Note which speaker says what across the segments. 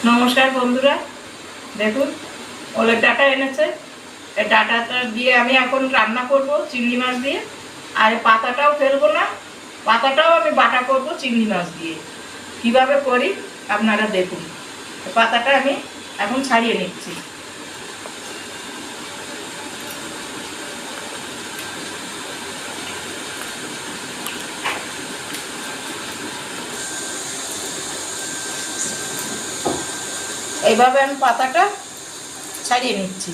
Speaker 1: নমস্কার বন্ধুরা, দেখুন ওলের ডাটা এনেছে। এই ডাটাটা দিয়ে আমি এখন রান্না করব চিংড়ি মাছ দিয়ে। আর পাতাটাও ফেলবো না, পাতাটাও আমি বাটা করব চিংড়ি মাছ দিয়ে। কিভাবে করি আপনারা দেখুন। পাতাটা আমি এখন ছাড়িয়ে নিচ্ছি। এইভাবে আমি পাতাটা ছাড়িয়ে নিচ্ছি।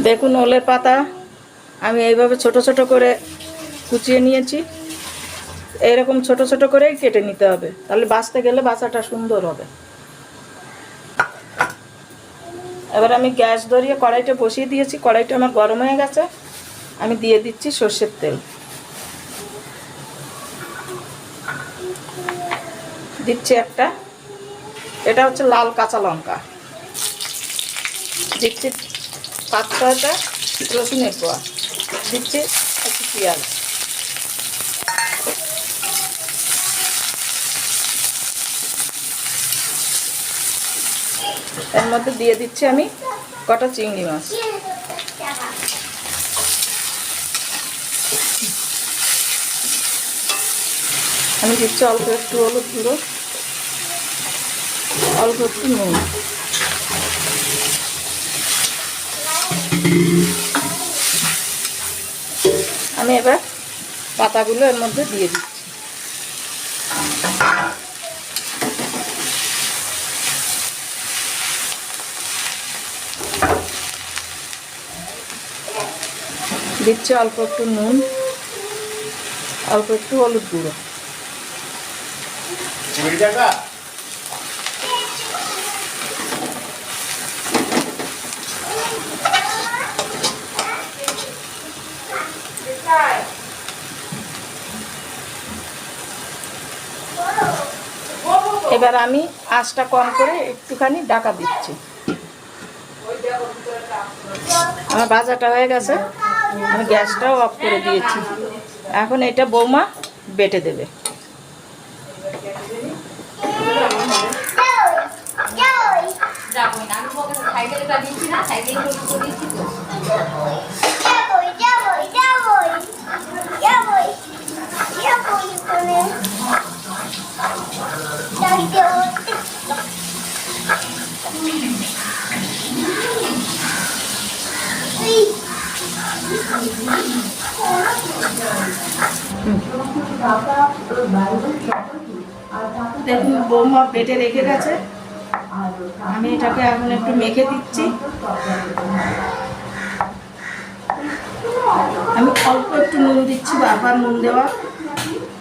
Speaker 1: দেখুন ওলের পাতা আমি এইভাবে ছোট ছোট করে কুচিয়ে নিয়েছি। এইরকম ছোট ছোট করেই কেটে নিতে হবে, তাহলে বাছতে গেলে বাছাটা সুন্দর হবে। এবার আমি গ্যাস ধরিয়ে কড়াইটা বসিয়ে দিয়েছি। কড়াইটা আমার গরম হয়ে গেছে। আমি দিয়ে দিচ্ছি সর্ষের তেল। দিচ্ছি একটা, এটা হচ্ছে লাল কাঁচা লঙ্কা। দিচ্ছি 5-6টা রসুনের কোয়া। দিচ্ছি একটু পেঁয়াজ। এর মধ্যে দিয়ে দিচ্ছি আমি কটা চিংড়ি মাছ। আমি দিচ্ছি অল্প একটু হলুদ গুঁড়ো, অল্প একটু নুন। আমি এবার পাতাগুলো এর মধ্যে দিয়ে দিচ্ছি। দিচ্ছি অল্প একটু নুন, অল্প একটু হলুদ গুঁড়ো। এবার আমি আঁচটা কম করে একটুখানি ঢাকা দিচ্ছি। আমার ভাজাটা হয়ে গেছে, আমি গ্যাসটাও অফ করে দিয়েছি। এখন এটা বৌমা বেটে দেবে। দেখুন বৌমা বেটে রেখে গেছে। আমি এটাকে এখন একটু মেখে দিচ্ছি। আমি অল্প একটু নুন দিচ্ছি, বারবার নুন দেওয়া,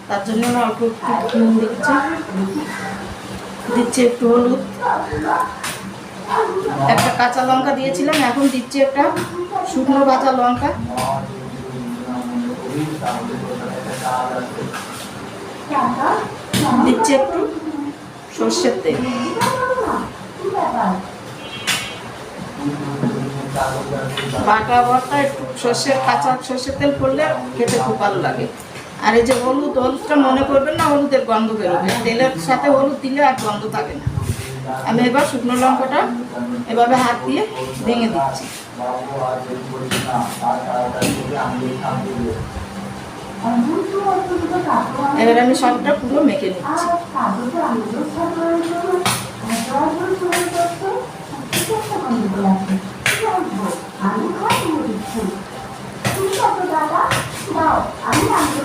Speaker 1: তার জন্য আমি অল্প একটু নুন দিচ্ছি। দিচ্ছি একটু হলুদ, একটা কাঁচা লঙ্কা দিয়েছিলাম, এখন দিচ্ছি একটা শুকনো কাঁচা লঙ্কা। দিচ্ছি একটু সর্ষের তেল। বাটা ভর্তা একটু কাঁচা সর্ষের তেল পড়লে খেতে খুব ভালো লাগে। আর এই যে হলুদটা মনে করবেন না, হলুদের গন্ধ বেরোবে। তেলের সাথে হলুদ দিলে আর গন্ধ থাকে না। আমি এবার শুকনো লঙ্কাটা এভাবে হাত দিয়ে ভেঙে দিচ্ছি। এবার আমি সবটা পুরো মেখে নিচ্ছি।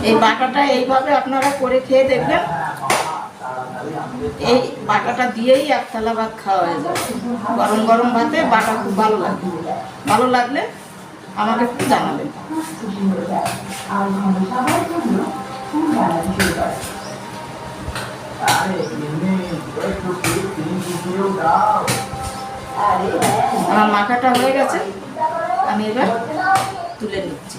Speaker 1: এই বাটাটা এইভাবে আপনারা করে খেয়ে দেখবেন। এই বাটাটা দিয়েই এক থালা ভাত খাওয়া হয়ে যাবে। গরম গরম ভাতে বাটা খুব ভালো লাগে। ভালো লাগলে আমাকে একটু জানাবেন। আমার মাখাটা হয়ে গেছে, আমি এবার তুলে নিচ্ছি।